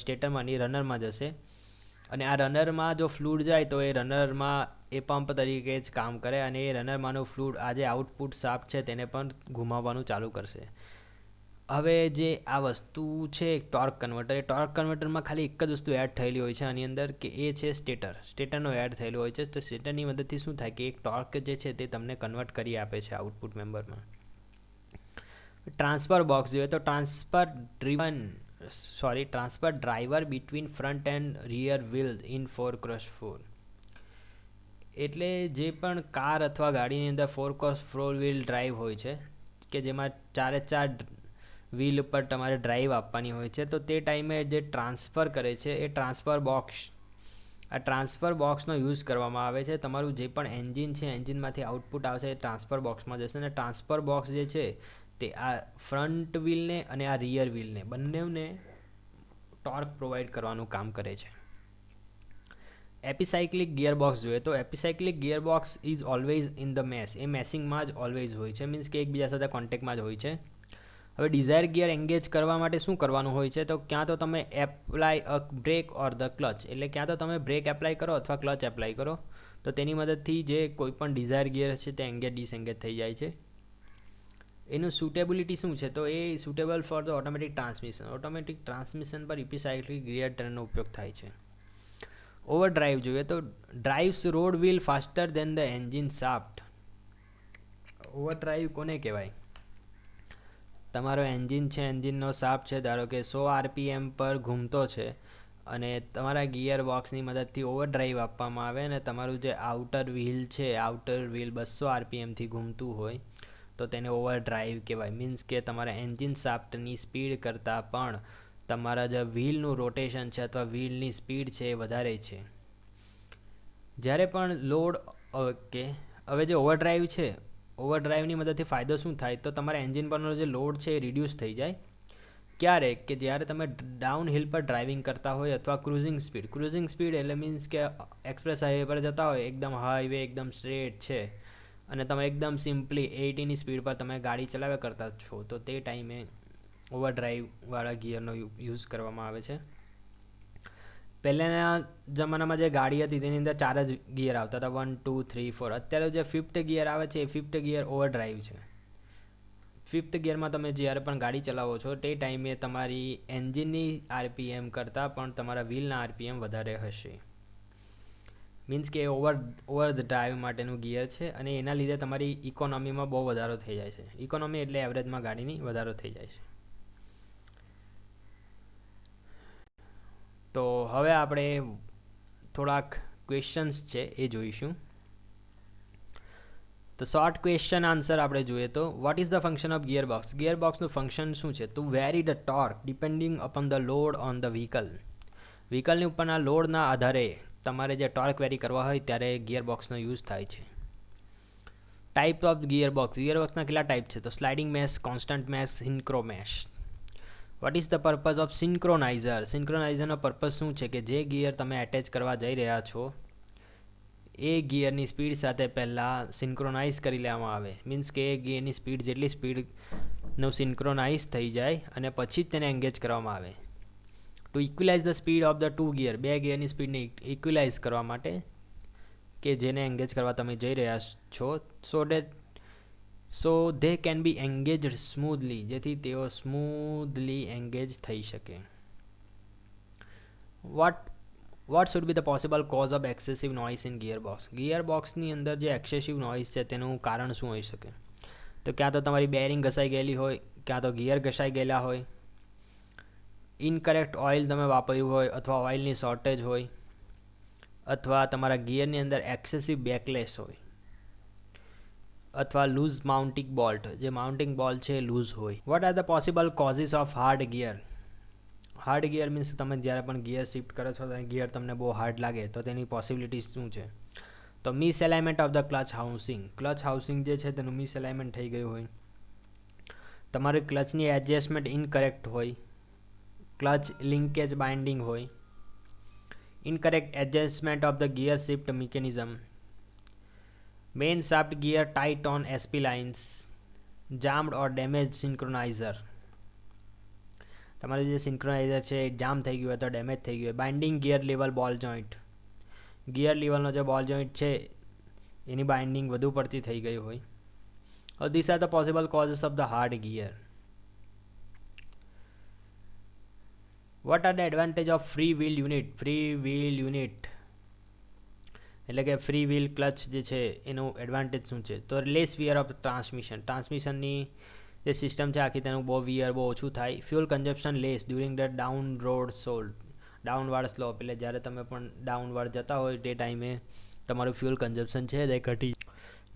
સ્ટેટરમાં નહીં, રનરમાં જશે. અને આ રનરમાં જો ફ્લુઇડ જાય તો એ રનરમાં એ પંપ તરીકે જ કામ કરે અને એ રનરમાંનું ફ્લુઇડ આ જે આઉટપુટ શાફ્ટ છે તેને પણ ઘુમાવવાનું ચાલુ કરશે. હવે જે આ વસ્તુ છે ટોર્ક કન્વર્ટર, એ ટોર્ક કન્વર્ટરમાં ખાલી એક જ વસ્તુ એડ થયેલી હોય છે આની અંદર, કે એ છે સ્ટેટરનો એડ થયેલો હોય છે. તો સ્ટેટરની મદદથી શું થાય કે એક ટોર્ક જે છે તે તમને કન્વર્ટ કરી આપે છે આઉટપુટ મેમ્બરમાં. ટ્રાન્સફર બોક્સ જોઈએ તો transfer driver between front end rear wheel in 4x4. એટલે જે પણ કાર અથવા ગાડીની અંદર 4x4 વ્હીલ ડ્રાઈવ હોય છે કે જેમાં 4x4 વ્હીલ ઉપર તમારે ડ્રાઈવ આપવાની હોય છે, તો તે ટાઈમે જે ટ્રાન્સફર કરે છે એ ટ્રાન્સફર બોક્સનો યુઝ કરવામાં આવે છે. તમારું જે પણ એન્જિન છે એન્જિનમાંથી આઉટપુટ આવશે એ ટ્રાન્સફર બોક્સમાં જશે અને ટ્રાન્સફર બોક્સ જે છે તે આ ફ્રન્ટ વ્હીલને અને આ રિયર વ્હીલને બંનેને ટોર્ક પ્રોવાઈડ કરવાનું કામ કરે છે. એપિસાઇક્લિક ગિયરબોક્સ જોઈએ તો epicyclic gearbox is always in the mesh. એ મેશિંગમાં જ ઓલવેઝ હોય છે, મીન્સ કે એકબીજા સાથે કોન્ટેક્ટમાં જ હોય છે. હવે ડિઝાયર ગિયર એંગેજ કરવા માટે શું કરવાનું હોય છે, તો ક્યાં તો તમે apply a brake or the clutch, એટલે ક્યાં તો તમે બ્રેક એપ્લાય કરો અથવા ક્લચ એપ્લાય કરો, તો તેની મદદથી જે કોઈ પણ ડિઝાયર ગિયર છે તે એંગેજ ડિસએંગેજ થઈ જાય છે. એનું સુટેબિલિટી શું છે, તો એ suitable for the automatic transmission પર એપિસાઇક્લિક ગિયર ટ્રેનનો ઉપયોગ થાય છે. ઓવરડ્રાઈવ જોઈએ તો drives road wheel faster than the engine shaft. Overdrive કોને કહેવાય? તમારો એન્જિન છે, એન્જિનનો શાફ્ટ છે, ધારો કે 100 RPM પર ઘૂમતો છે અને તમારા ગિયર બોક્સની મદદથી ઓવરડ્રાઈવ આપવામાં આવે અને તમારું જે આઉટર વ્હીલ છે, આઉટર વ્હીલ 200 RPMથી ઘૂમતું હોય તો તેને ઓવરડ્રાઈવ કહેવાય. મીન્સ કે તમારા એન્જિન શાફ્ટની સ્પીડ કરતાં પણ તમારા જે વ્હીલનું રોટેશન છે અથવા વ્હીલની સ્પીડ છે એ વધારે છે. જ્યારે પણ લોડ ઓકે હવે જે ઓવરડ્રાઈવ છે, ઓવરડ્રાઈવની મદદથી ફાયદો શું થાય તો તમારા એન્જિન પરનો જે લોડ છે એ રિડ્યુસ થઈ જાય. ક્યારે કે જ્યારે તમે ડાઉન હિલ પર ડ્રાઇવિંગ કરતા હોય અથવા ક્રુઝિંગ સ્પીડ એટલે મીન્સ કે એક્સપ્રેસ હાઈવે પર જતા હોય, એકદમ હાઈવે એકદમ સ્ટ્રેટ છે અને તમે એકદમ સિમ્પલી 80ની સ્પીડ પર તમે ગાડી ચલાવ્યા કરતા છો તો તે ટાઈમે ઓવરડ્રાઈવવાળા ગિયરનો યુઝ કરવામાં આવે છે. પહેલાંના જમાનામાં જે ગાડી હતી તેની અંદર 4 જ ગિયર આવતા હતા, 1, 2, 3, 4. અત્યારે જે 5th ગિયર આવે છે એ 5th ગિયર ઓવરડ્રાઈવ છે. 5th ગિયરમાં તમે જ્યારે પણ ગાડી ચલાવો છો તે ટાઈમે તમારી એન્જિનની RPM કરતાં પણ તમારા વ્હીલના RPM વધારે હશે. મીન્સ કે ઓવર ધ ડ્રાઈવ માટેનું ગિયર છે અને એના લીધે તમારી ઇકોનોમીમાં બહુ વધારો થઈ જાય છે. ઇકોનોમી એટલે એવરેજમાં ગાડીની વધારો થઈ જાય છે. તો હવે આપણે થોડાક ક્વેશ્ચન્સ છે એ જોઈશું. તો શોર્ટ ક્વેશ્ચન આન્સર આપણે જોઈએ તો what is the function of gearbox? ગિયરબોક્સનું ફંક્શન શું છે? To vary the torque depending upon the load on the vehicle. વ્હીકલની ઉપરના લોડના આધારે તમારે જે ટોર્ક વેરી કરવા હોય ત્યારે ગિયરબોક્સનો યુઝ થાય છે. Type of gearbox. ગિયરબોક્સના કેટલા ટાઈપ છે? તો sliding mesh, constant mesh, synchro mesh. What is the purpose of synchroniser? સિન્ક્રોનાઇઝરનો પર્પઝ શું છે કે જે ગિયર તમે એટેચ કરવા જઈ રહ્યા છો એ ગિયરની સ્પીડ સાથે પહેલાં સિન્ક્રોનાઇઝ કરી લેવામાં આવે. મીન્સ કે એ ગિયરની સ્પીડ જેટલી સ્પીડનું સિન્ક્રોનાઇઝ થઈ જાય અને પછી જ તેને એંગેજ કરવામાં આવે. To equalise the speed of the 2 gear. 2 ગિયરની સ્પીડને ઇક્વિલાઇઝ કરવા માટે કે જેને એંગેજ કરવા તમે જઈ રહ્યા છો સો ધે કેન બી એંગેજડ સ્મૂધલી, જેથી તેઓ સ્મૂધલી એંગેજ થઈ શકે. What should be the possible cause of excessive noise in gearbox? ગિયરબોક્સની અંદર જે એક્સેસિવ નોઇસ છે તેનું કારણ શું હોઈ શકે? તો ક્યાં તો તમારી બેરિંગ ઘસાઈ ગયેલી હોય, ક્યાં તો ગિયર ઘસાઈ ગયેલા હોય, ઇનકરેક્ટ ઓઇલ તમે વાપર્યું હોય અથવા ઓઇલની શોર્ટેજ હોય, અથવા તમારા ગિયરની અંદર એક્સેસિવ બેકલેસ હોય, અથવા લૂઝ માઉન્ટિંગ બોલ્ટ, જે માઉન્ટિંગ બોલ્ટ છે એ લૂઝ હોય. What are the possible causes of hard gear? Hard gear means તમે જ્યારે પણ ગિયર શિફ્ટ કરો છો તો ગિયર તમને બહુ હાર્ડ લાગે તો તેની પોસિબિલિટીઝ શું છે? તો misalignment of the clutch housing. Clutch housing જે છે તેનું મિસ એલાઇનમેન્ટ થઈ ગયું હોય, તમારી ક્લચની એડજસ્ટમેન્ટ ઇનકરેક્ટ હોય, ક્લચ લિંકેજ બાઇન્ડિંગ હોય, incorrect adjustment of the gear shift mechanism, main shaft gear tight on SP lines, jammed or damage synchroniser. તમારું જે સિન્ક્રોનાઇઝર છે એ જામ થઈ ગયું હોય તો ડેમેજ થઈ ગયું હોય. બાઇન્ડિંગ ગિયર લેવલ બોલ જોઈન્ટ. ગિયર લેવલનો જે બોલ જોઈન્ટ છે એની બાઇન્ડિંગ વધુ પડતી થઈ ગઈ હોય. This are the possible causes of the hard gear. What are the advantage of free wheel unit? Free wheel unit એટલે કે ફ્રી વ્હીલ ક્લચ જે છે એનું એડવાન્ટેજ શું છે? તો લેસ વિયર ઓફ ટ્રાન્સમિશનની જે સિસ્ટમ છે આખી તેનું વિયર બહુ ઓછું થાય. Fuel consumption less during the down road downward slope, એટલે જ્યારે તમે પણ ડાઉનવાર્ડ જતા હોય તે ટાઈમે તમારું ફ્યુલ કન્ઝપ્શન છે તે ઘટી.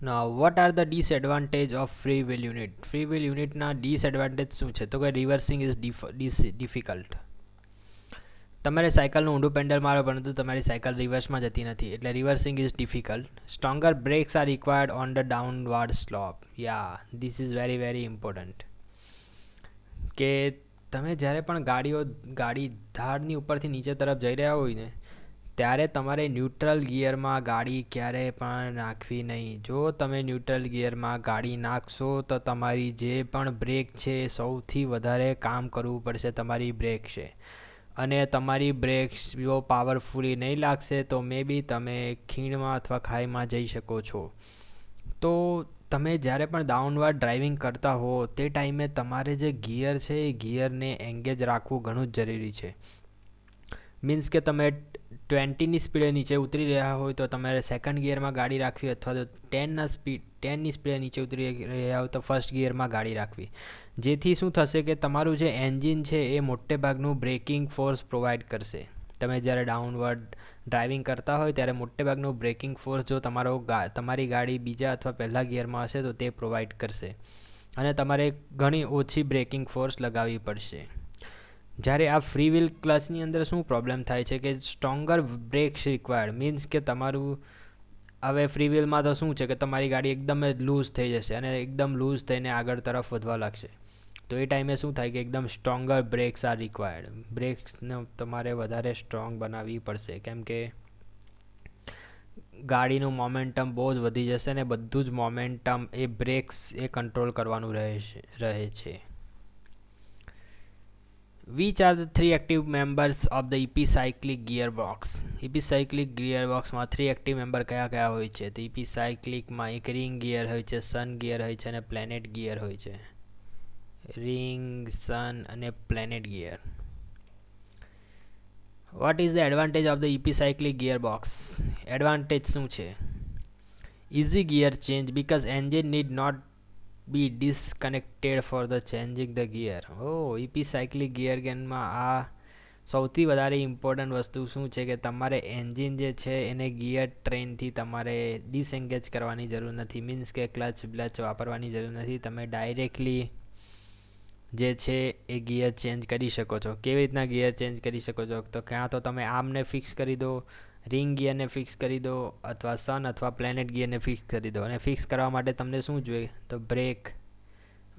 ના what are the disadvantage of free wheel unit? Free wheel યુનિટના ડિસએડવાન્ટેજ શું છે? તો કે રિવર્સિંગ ઇઝ ડિફિકલ્ટ. તમારે સાયકલનું ઊંડું પેન્ડલ મારો પરંતુ તમારી સાયકલ રિવર્સમાં જતી નથી, એટલે reversing is difficult. Stronger brakes are required on the downward slope. This is very very important. કે તમે જ્યારે પણ ગાડી ધાડની ઉપરથી નીચે તરફ જઈ રહ્યા હોય ને ત્યારે તમારે ન્યુટ્રલ ગિયરમાં ગાડી ક્યારેય પણ નાખવી નહીં. જો તમે ન્યુટ્રલ ગિયરમાં ગાડી નાખશો તો તમારી જે પણ બ્રેક છે સૌથી વધારે કામ કરવું પડશે તમારી બ્રેક છે, અને તમારી બ્રેક્સ જો પાવરફુલી નહીં લાગશે તો મે બી તમે ખીણમાં અથવા ખાઈમાં જઈ શકો છો. તો તમે જ્યારે પણ ડાઉનવાર્ડ ડ્રાઇવિંગ કરતા હો તે ટાઈમે તમારે જે ગિયર છે એ ગિયરને એંગેજ રાખવું ઘણું જ જરૂરી છે. મીન્સ કે તમે 20ની સ્પીડે નીચે ઉતરી રહ્યા હોય તો તમારે સેકન્ડ ગિયરમાં ગાડી રાખવી, અથવા તો 10ની સ્પીડે નીચે ઉતરી રહ્યા હોય તો ફર્સ્ટ ગિયરમાં ગાડી રાખવી. જેથી શું થશે કે તમારું જે એન્જિન છે એ મોટે ભાગનું બ્રેકિંગ ફોર્સ પ્રોવાઈડ કરશે. તમે જ્યારે ડાઉનવર્ડ ડ્રાઇવિંગ કરતા હોય ત્યારે મોટે ભાગનું બ્રેકિંગ ફોર્સ જો તમારી ગાડી બીજા અથવા પહેલા ગિયરમાં હશે તો તે પ્રોવાઈડ કરશે, અને તમારે ઘણી ઓછી બ્રેકિંગ ફોર્સ લગાવવી પડશે. જ્યારે આ ફ્રી વ્હીલ ક્લચની અંદર શું પ્રોબ્લેમ થાય છે કે સ્ટ્રોંગર બ્રેક્સ રિક્વાયર્ડ, મીન્સ કે તમારું હવે ફ્રી વ્હીલમાં તો શું છે કે તમારી ગાડી એકદમ જ લૂઝ થઈ જશે અને એકદમ લૂઝ થઈને આગળ તરફ વધવા લાગશે. તો એ ટાઈમે શું થાય કે એકદમ સ્ટ્રોંગર બ્રેક્સ આર રિક્વાયર્ડ. બ્રેક્સને તમારે વધારે સ્ટ્રોંગ બનાવવી પડશે, કેમ કે ગાડીનું મોમેન્ટમ બહુ જ વધી જશે અને બધું જ મોમેન્ટમ એ બ્રેક્સ એ કંટ્રોલ કરવાનું રહે છે. Which are the 3 active members of the epicyclic gearbox? epicyclic gearboxમાં 3 active member કયા કયા હોય છે? તો epicyclicમાં એક રિંગ ગિયર હોય છે, સન ગિયર હોય છે અને પ્લેનેટ ગિયર હોય છે. રિંગ, સન અને planet gear. What is the advantage of the epicyclic gearbox? Advantage શું છે? Easy gear change because engine need not be disconnected for the changing the gear. epicyclic gear ગનમાં આ સૌથી વધારે ઇમ્પોર્ટન્ટ વસ્તુ શું છે કે તમારે એન્જિન જે છે એને ગિયર ટ્રેનથી તમારે ડિસએન્ગેજ કરવાની જરૂર નથી. મીન્સ કે ક્લચ બ્લચ વાપરવાની જરૂર નથી. તમે ડાયરેક્ટલી જે છે એ ગિયર ચેન્જ કરી શકો છો. કેવી રીતના ગિયર ચેન્જ કરી શકો છો? તો ક્યાં તો તમે આર્મને ફિક્સ કરી દો, રિંગ ગિયરને ફિક્સ કરી દો, અથવા સન અથવા પ્લેનેટ ગિયરને ફિક્સ કરી દો. અને ફિક્સ કરવા માટે તમને શું જોઈએ? તો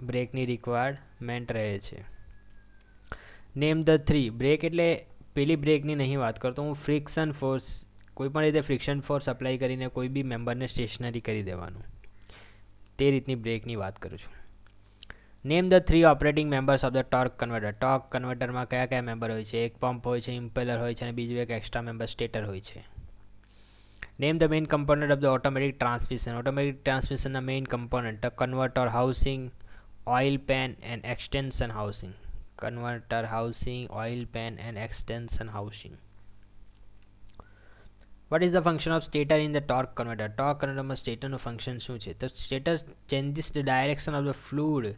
બ્રેકની રિક્વાયરમેન્ટ રહે છે. Name the 3. બ્રેક એટલે પેલી બ્રેકની નહીં વાત કરતો હું, ફ્રિક્શન ફોર્સ. કોઈ પણ રીતે ફ્રિક્શન ફોર્સ અપ્લાય કરીને કોઈ બી મેમ્બરને સ્ટેશનરી કરી દેવાનું, તે રીતની બ્રેકની વાત કરું છું. Name the 3 operating members of the torque converter. Torque કન્વર્ટરમાં કયા કયા મેમ્બર હોય છે? એક પંપ હોય છે, ઇમ્પેલર હોય છે અને બીજું એક એક્સ્ટ્રા મેમ્બર સ્ટેટર હોય છે. Name the main component of the automatic transmission. Automatic ટ્રાન્સમિશનના main component: converter housing, oil pan and extension housing. Converter housing, oil pan and extension housing. What is the function of stator in the torque converter? Torque કન્વર્ટરમાં સ્ટેટરનું function શું છે? તો stator changes the direction of the fluid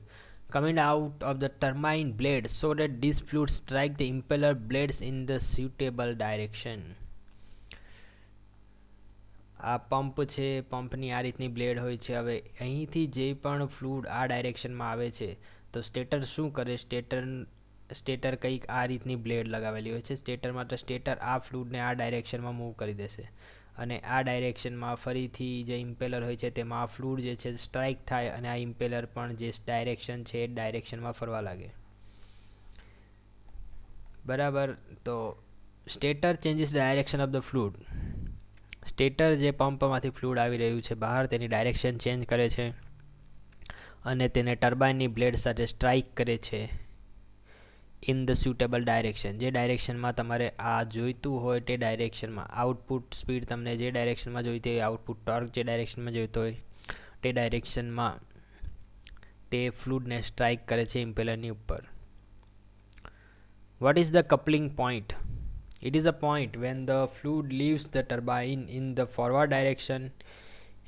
coming out of the turbine blade so that this fluid strike the impeller blades in the suitable direction. આ pump છે, પંપની આ રીતની બ્લેડ હોય છે. હવે અહીંથી જે પણ ફ્લુઇડ આ ડાયરેક્શનમાં આવે છે તો સ્ટેટર શું કરે? સ્ટેટર કંઈક આ રીતની બ્લેડ લગાવેલી હોય છે સ્ટેટરમાં, તો સ્ટેટર આ ફ્લુઇડને આ ડાયરેક્શનમાં મૂવ કરી દેશે અને આ ડાયરેક્શનમાં ફરીથી જે ઇમ્પેલર હોય છે તેમાં આ ફ્લુઇડ જે છે સ્ટ્રાઇક થાય અને આ ઇમ્પેલર પણ જે ડાયરેક્શન છે એ ડાયરેક્શનમાં ફરવા લાગે. બરાબર. તો stator changes direction of the fluid. Stator જે પંપમાંથી ફ્લુઇડ આવી રહ્યું છે બહાર, તેની ડાયરેક્શન ચેન્જ કરે છે અને તેને ટર્બાઇનની બ્લેડ સાથે સ્ટ્રાઇક કરે છે ઇન ધ સુટેબલ ડાયરેક્શન. જે ડાયરેક્શનમાં તમારે આ જોઈતું હોય તે ડાયરેક્શનમાં. આઉટપુટ સ્પીડ તમને જે ડાયરેક્શનમાં જોઈતી હોય, આઉટપુટ ટોર્ક જે ડાયરેક્શનમાં જોઈતો હોય તે ડાયરેક્શનમાં તે ફ્લુઇડને સ્ટ્રાઇક કરે છે ઇમ્પેલરની ઉપર. Vote is the coupling point? It is a point when the fluid leaves the turbine in the forward direction,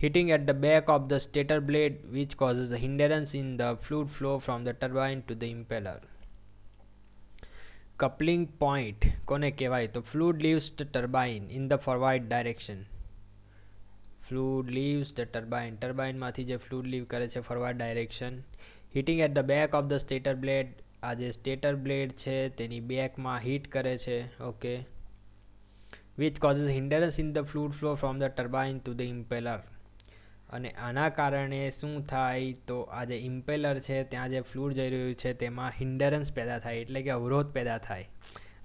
hitting at the back of the stator blade, which causes a hindrance in the fluid flow from the turbine to the impeller. Coupling point કોને કહેવાય? તો fluid leaves the turbine in the forward direction. Fluid leaves the ટર્બાઇનમાંથી જે fluid leave કરે છે forward direction, hitting at the back of the stator blade. આ જે stator blade છે તેની બેકમાં હિટ કરે છે. Okay. Which causes hindrance in the fluid flow from the turbine to the impeller. અને આના કારણે શું થાય? તો આ જે ઇમ્પેલર છે ત્યાં જે ફ્લુઇડ જઈ રહ્યું છે તેમાં હિન્ડરન્સ પેદા થાય, એટલે કે અવરોધ પેદા થાય,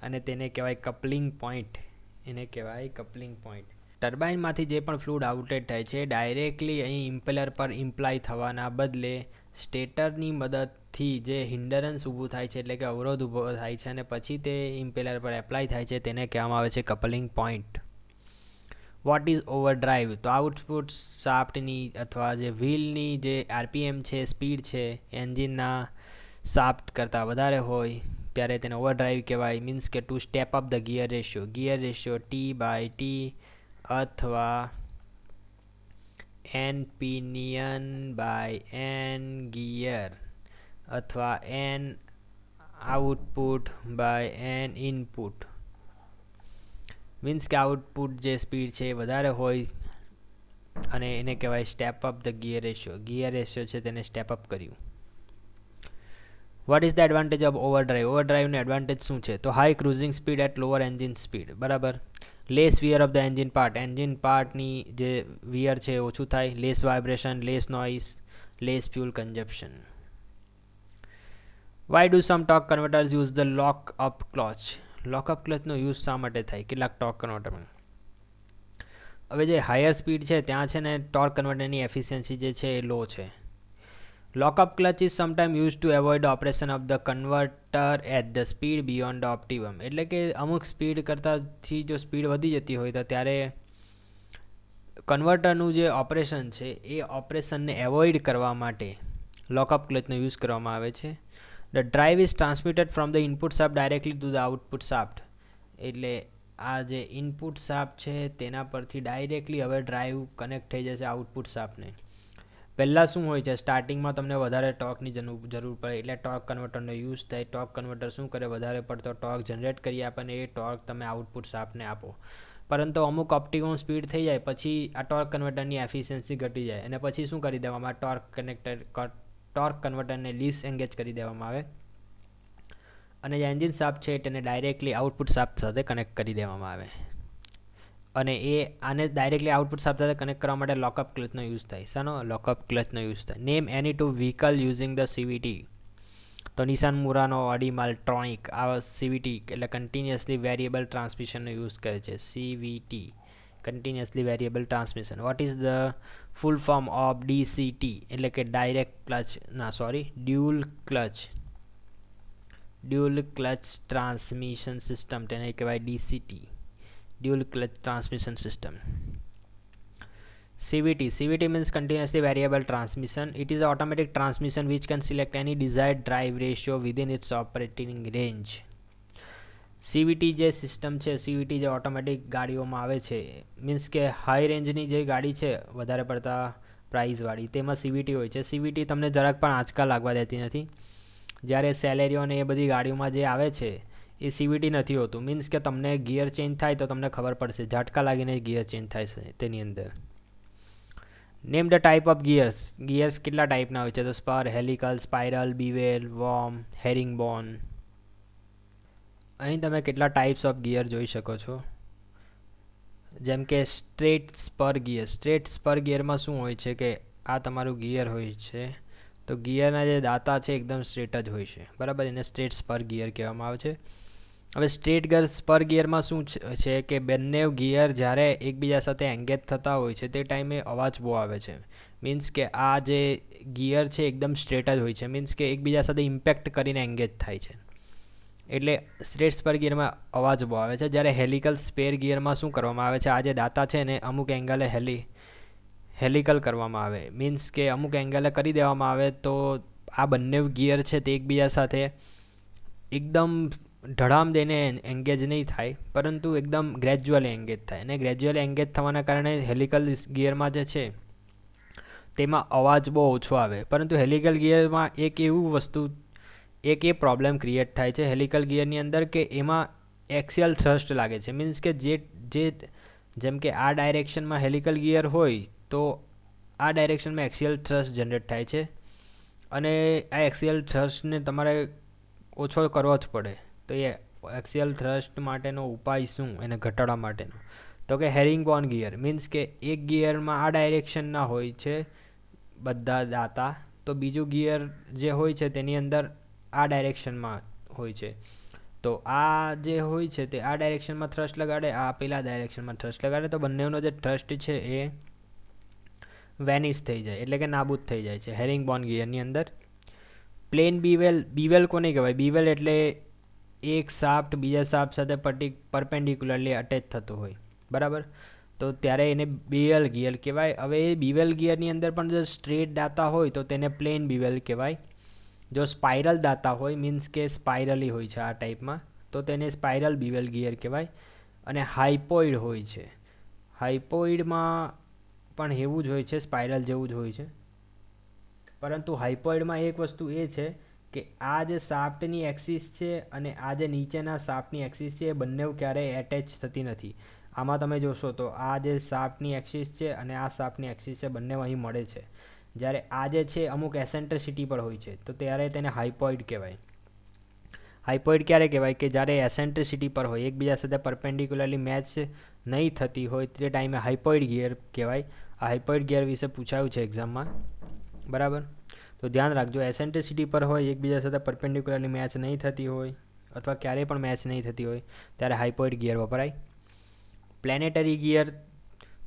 અને તેને કહેવાય કપલિંગ પોઈન્ટ. એને કહેવાય કપલિંગ પોઈન્ટ. ટર્બાઇનમાંથી જે પણ ફ્લુઇડ આઉટલેટ થાય છે ડાયરેક્ટલી અહીં ઇમ્પેલર પર ઇમ્પ્લાય થવાના બદલે સ્ટેટરની મદદથી જે હિન્ડરન્સ ઊભું થાય છે, એટલે કે અવરોધ ઊભો થાય છે અને પછી તે ઇમ્પેલર પર એપ્લાય થાય છે, તેને કહેવામાં આવે છે coupling point. What is overdrive? તો આઉટપુટ શાફ્ટની અથવા જે વ્હીલની જે આરપીએમ છે, સ્પીડ છે, એન્જિનના શાફ્ટ કરતાં વધારે હોય ત્યારે તેને ઓવરડ્રાઈવ કહેવાય. મીન્સ કે to step up the gear ratio T/T અથવા N pinion by N gear અથવા N output by N input. Means કે આઉટપુટ જે સ્પીડ છે એ વધારે હોય અને એને કહેવાય step up the gear ratio છે તેને સ્ટેપ અપ કર્યું. What is the advantage of ઓવરડ્રાઈવનો એડવાન્ટેજ શું છે? તો high cruising speed at lower engine speed, બરાબર. Less wear of the engine પાર્ટની જે વિયર છે એ ઓછું થાય. Less vibration, less noise, less fuel consumption. Why do some torque converters use the lockup ક્લચનો યુઝ શા માટે થાય કેટલાક ટોર્ક કન્વર્ટરમાં? હવે જે હાયર સ્પીડ છે ત્યાં છે ને ટોર્ક કન્વર્ટરની એફિશિયન્સી જે છે એ લો છે. Lockup clutch is sometime use to avoid the operation of the converter at the speed beyond the optimum. એટલે કે અમુક સ્પીડ કરતાંથી જો સ્પીડ વધી જતી હોય તો ત્યારે કન્વર્ટરનું જે ઓપરેશન છે એ ઓપરેશનને એવોઇડ કરવા માટે લોકઅપ ક્લચનો યુઝ કરવામાં આવે છે. The drive is transmitted from the input shaft directly to the output shaft. એટલે આ જે ઇનપુટ શાફ્ટ છે તેના પરથી ડાયરેક્ટલી હવે ડ્રાઈવ કનેક્ટ થઈ જશે આઉટપુટ શાફ્ટને. પહેલાં શું હોય છે, સ્ટાર્ટિંગમાં તમને વધારે ટોર્કની જરૂર પડે એટલે ટોર્ક કન્વર્ટરનો યુઝ થાય. ટોર્ક કન્વર્ટર શું કરે, વધારે પડતો ટોર્ક જનરેટ કરી આપે અને એ ટોર્ક તમે આઉટપુટ શાફ્ટને આપો. પરંતુ અમુક ઓપ્ટિમમ સ્પીડ થઈ જાય પછી આ ટોર્ક કન્વર્ટરની એફિશિયન્સી ઘટી જાય અને પછી શું કરી દેવામાં ટોર્ક કન્વર્ટરને ડિસએંગેજ કરી દેવામાં આવે અને જે એન્જિન શાફ્ટ છે તેને ડાયરેક્ટલી આઉટપુટ શાફ્ટ સાથે કનેક્ટ કરી દેવામાં આવે અને આને ડાયરેક્ટલી આઉટપુટ શાફ્ટ સાથે કનેક્ટ કરવા માટે લોકઅપ ક્લચનો યુઝ થાય. શાનો? લોકઅપ ક્લચનો યુઝ થાય. Name any two vehicle using the CVT. તો નિસાન મુરાનો, ઓડી માલ્ટ્રોનિક આ CVT એટલે કન્ટિન્યુઅસલી વેરિયેબલ ટ્રાન્સમિશનનો યુઝ કરે છે. CVT continuously variable transmission. Vote is the full form of DCT એટલે કે ડ્યુઅલ ક્લચ ટ્રાન્સમિશન સિસ્ટમ, તેને કહેવાય DCT, dual clutch transmission system. CVT means continuously variable transmission. It is an automatic transmission which can select any desired drive ratio within its operating range. CVT જે system છે, CVT જે automatic ગાડીઓમાં આવે છે, means કે high રેન્જની જે ગાડી છે વધારે પડતા પ્રાઇઝવાળી તેમાં CVT હોય છે. CVT તમને જરાક પણ આંચકા લાગવા દેતી નથી. જ્યારે સેલેરીઓ ને એ બધી ગાડીઓમાં જે આવે છે એ CVT નથી હોતું. મીન્સ કે તમને ગિયર ચેન્જ થાય તો તમને ખબર પડશે, ઝાટકા લાગીને ગિયર ચેન્જ થાય છે તેની અંદર. Name the type of gears કેટલા ટાઈપના હોય છે? તો સ્પર, હેલિકલ, સ્પાઇરલ, બીવેલ, વોર્મ, હેરિંગબોન. અહીં તમે કેટલા ટાઈપ્સ ઓફ ગિયર જોઈ શકો છો. જેમ કે સ્ટ્રેટ સ્પર ગિયરમાં શું હોય છે કે આ તમારું ગિયર હોય છે તો ગિયરના જે દાંતા છે એકદમ સ્ટ્રેટ જ હોય છે, બરાબર. એને સ્ટ્રેટ સ્પર ગિયર કહેવામાં આવે છે. હવે સ્પર ગિયરમાં શું છે કે બંને ગિયર જ્યારે એકબીજા સાથે એંગેજ થતા હોય છે તે ટાઈમે અવાજ બહુ આવે છે. મીન્સ કે આ જે ગિયર છે એકદમ સ્ટ્રેટ જ હોય છે, મીન્સ કે એકબીજા સાથે ઇમ્પેક્ટ કરીને એંગેજ થાય છે એટલે સ્ટ્રેટ સ્પર ગિયરમાં અવાજ બહુ આવે છે. જ્યારે હેલિકલ સ્પેર ગિયરમાં શું કરવામાં આવે છે, આ જે દાંતા છે ને અમુક એંગલે હેલિકલ કરવામાં આવે, મીન્સ કે અમુક એંગલે કરી દેવામાં આવે તો આ બંને ગિયર છે તે એકબીજા સાથે એકદમ ઢળામ દઈને એંગેજ નહીં થાય પરંતુ એકદમ ગ્રેજ્યુઅલી એંગેજ થાય અને ગ્રેજ્યુઅલી એંગેજ થવાના કારણે હેલિકલ ગિયરમાં જે છે તેમાં અવાજ બહુ ઓછો આવે. પરંતુ હેલિકલ ગિયરમાં એક એ પ્રોબ્લેમ ક્રિએટ થાય છે હેલિકલ ગિયરની અંદર કે એમાં એક્સિયલ થ્રસ્ટ લાગે છે. મીન્સ કે જેમ કે આ ડાયરેક્શનમાં હેલિકલ ગિયર હોય તો આ ડાયરેક્શનમાં એક્સિયલ થ્રસ્ટ જનરેટ થાય છે અને આ એક્સિયલ થ્રસ્ટને તમારે ઓછો કરવો જ પડે. તો એ એક્સિયલ થ્રસ્ટ માટેનો ઉપાય શું એને ઘટાડવા માટેનો? તો કે હેરિંગબોન ગિયર. મીન્સ કે એક ગિયરમાં આ ડાયરેક્શનના હોય છે બધા દાંતા, તો બીજું ગિયર જે હોય છે તેની અંદર આ ડાયરેક્શનમાં હોય છે. તો આ જે હોય છે તે આ ડાયરેક્શનમાં થ્રસ્ટ લગાડે, આ પેલા ડાયરેક્શનમાં થ્રસ્ટ લગાડે તો બંનેનો જે થ્રસ્ટ છે એ વેનિશ થઈ જાય એટલે કે નાબૂદ થઈ જાય છે હેરિંગબોન ગિયરની અંદર. પ્લેન બીવેલ કોને કહેવાય? બીવેલ એટલે એક શાફ્ટ બીજા શાફ્ટ સાથે પરપેન્ડિક્યુલરલી અટેચ થતો હોય, બરાબર. તો ત્યારે એને બીવેલ ગિયર કહેવાય. હવે એ બીવેલ ગિયરની અંદર પણ જો સ્ટ્રેટ દાંતા હોય તો તેને પ્લેન બીવેલ કહેવાય જો સ્પાઇરલ દાતા હોય મીન્સ કે સ્પાઇરલી હોય છે આ ટાઈપમાં, તો તેને સ્પાઇરલ બીવેલ ગિયર કહેવાય. અને હાઇપોઇડ હોય છે, હાઇપોઇડમાં પણ એવું જ હોય છે, સ્પાઇરલ જેવું જ હોય છે. પરંતુ હાઇપોઇડમાં એક વસ્તુ એ છે કે આ જે શાફ્ટની એક્સિસ છે અને આ જે નીચેના શાફ્ટની એક્સિસ છે એ બંને ક્યારેય એટેચ થતી નથી. આમાં તમે જોશો તો આ જે શાફ્ટની એક્સિસ છે અને આ શાફ્ટની એક્સિસ છે બંને અહીં મળે છે. જ્યારે આ જે છે અમુક એસેન્ટ્રિસિટી પર હોય છે, તો ત્યારે તેને હાઇપોઇડ કહેવાય. હાઇપોઇડ ક્યારે કહેવાય કે જ્યારે એસેન્ટ્રિસિટી પર હોય, એકબીજા સાથે પરપેન્ડિક્યુલરલી મેચ નહીં થતી હોય તે ટાઈમે હાઇપોઇડ ગિયર કહેવાય. આ હાઇપોઇડ ગિયર વિશે પૂછાયું છે એક્ઝામમાં, બરાબર. તો ધ્યાન રાખજો, એસેન્ટ્રિસિટી પર હોય, એકબીજા સાથે પરપેન્ડિક્યુલરલી મેચ નહીં થતી હોય અથવા ક્યારેય પણ મેચ નહીં થતી હોય ત્યારે હાઇપોઇડ ગિયર વપરાય. પ્લેનેટરી ગિયર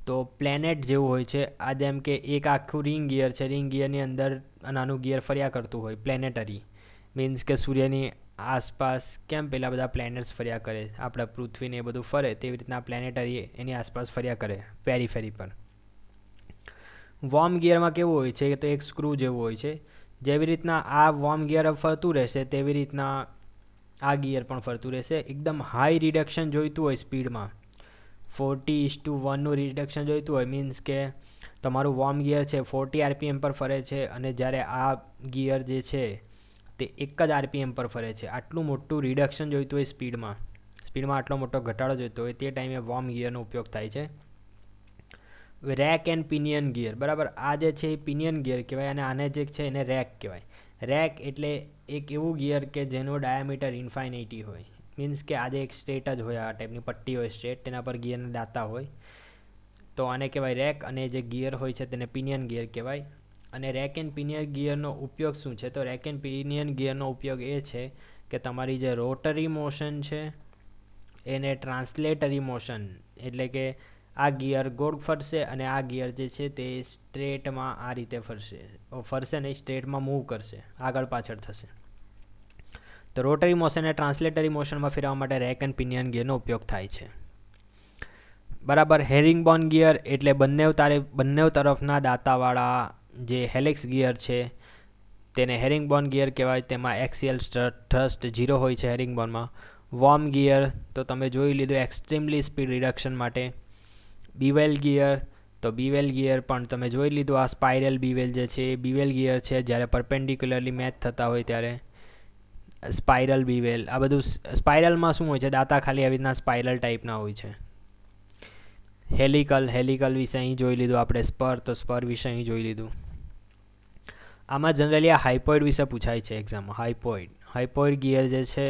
તો પ્લેનેટ જેવું હોય છે. આ જેમ કે એક આખું રિંગ ગિયર છે, રિંગ ગિયરની અંદર નાનું ગિયર ફર્યા કરતું હોય. પ્લેનેટરી મીન્સ કે સૂર્યની આસપાસ કેમ પેલા બધા પ્લેનેટ્સ ફર્યા કરે, આપણા પૃથ્વીને એ બધું ફરે તેવી રીતના પ્લેનેટરી એની આસપાસ ફર્યા કરે પેરીફેરી પર. વોર્મ ગિયરમાં કેવું હોય છે તો એક સ્ક્રૂ જેવું હોય છે. જેવી રીતના આ વોર્મ ગિયર ફરતું રહેશે તેવી રીતના આ ગિયર પણ ફરતું રહેશે. એકદમ હાઈ રિડક્શન જોઈતું હોય સ્પીડમાં, 40:1નું રિડક્શન જોઈતું હોય, મીન્સ કે તમારું વોર્મ ગિયર છે 40 RPM પર ફરે છે અને જ્યારે આ ગિયર જે છે તે એક જ RPM પર ફરે છે. આટલું મોટું રિડક્શન જોઈતું હોય સ્પીડમાં આટલો મોટો ઘટાડો જોઈતો હોય તે ટાઈમે વોર્મ ગિયરનો ઉપયોગ થાય છે. રેક એન્ડ પિનિયન ગિયર, બરાબર. આ જે છે એ પિનિયન ગિયર કહેવાય અને આને જે છે એને રેક કહેવાય. રેક એટલે એક એવું ગિયર કે જેનો ડાયામીટર ઇન્ફાઇનિટી હોય, મીન્સ કે આજે એક સ્ટ્રેટ જ હોય, આ ટાઈપની પટ્ટી હોય સ્ટ્રેટ, તેના પર ગિયરના દાતા હોય, તો આને કહેવાય રેક. અને જે ગિયર હોય છે તેને પિનિયન ગિયર કહેવાય. અને રેક એન્ડ પિનિયન ગિયરનો ઉપયોગ શું છે, તો રેક એન્ડ પિનિયન ગિયરનો ઉપયોગ એ છે કે તમારી જે રોટરી મોશન છે એને ટ્રાન્સલેટરી મોશન, એટલે કે આ ગિયર ગોળ ફરશે અને આ ગિયર જે છે તે સ્ટ્રેટમાં આ રીતે ફરશે નહીં, સ્ટ્રેટમાં મૂવ કરશે, આગળ પાછળ થશે. તો રોટરી મોશન અને ટ્રાન્સલેટરી મોશનમાં ફેરવવા માટે રેક એન્ડ પિનિયન ગિયરનો ઉપયોગ થાય છે, બરાબર. હેરિંગબોન ગિયર એટલે બંને તરફના દાંતાવાળા જે હેલિક્સ ગિયર છે તેને હેરિંગબોન ગિયર કહેવાય. તેમાં એક્સિયલ થ્રસ્ટ 0 હોય છે હેરિંગબોનમાં. વોર્મ ગિયર તો તમે જોઈ લીધું એક્સ્ટ્રીમલી સ્પીડ રિડક્શન માટે. બીવેલ ગિયર તો બીવેલ ગિયર પણ તમે જોઈ લીધું, આ સ્પાઇરલ બીવેલ જે છે એ બીવેલ ગિયર છે જ્યારે પરપેન્ડિક્યુલરલી મેચ થતા હોય ત્યારે. સ્પાઇરલ બીવેલ, આ બધું સ્પાઇરલમાં શું હોય છે, દાંતા ખાલી આવી રીતના સ્પાઇરલ ટાઈપના હોય છે. હેલિકલ વિશે અહીં જોઈ લીધું આપણે. તો સ્પર વિશે અહીં જોઈ લીધું. આમાં જનરલી આ હાઇપોઇડ વિશે પૂછાય છે એક્ઝામમાં. હાઇપોઇડ ગિયર જે છે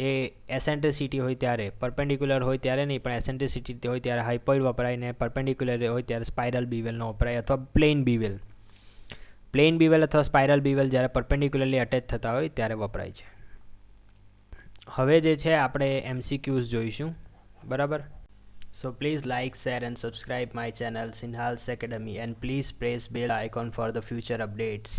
એ એસેન્ટ્રિસિટી હોય ત્યારે, પરપેન્ડિક્યુલર હોય ત્યારે નહીં, પણ એસેન્ટ્રિસિટી હોય ત્યારે હાઇપોઇડ વપરાય, ને પરપેન્ડિક્યુલર હોય ત્યારે સ્પાઇરલ બીવેલનો વપરાય અથવા પ્લેન બીવેલ અથવા સ્પાઇરલ બીવેલ જ્યારે પરપેન્ડિક્યુલરલી અટેચ થતા હોય ત્યારે વપરાય છે. હવે જે છે આપણે MCQs જોઈશું, બરાબર. So please like, share and subscribe my channel Sinhal's Academy and please press bell icon for the future updates.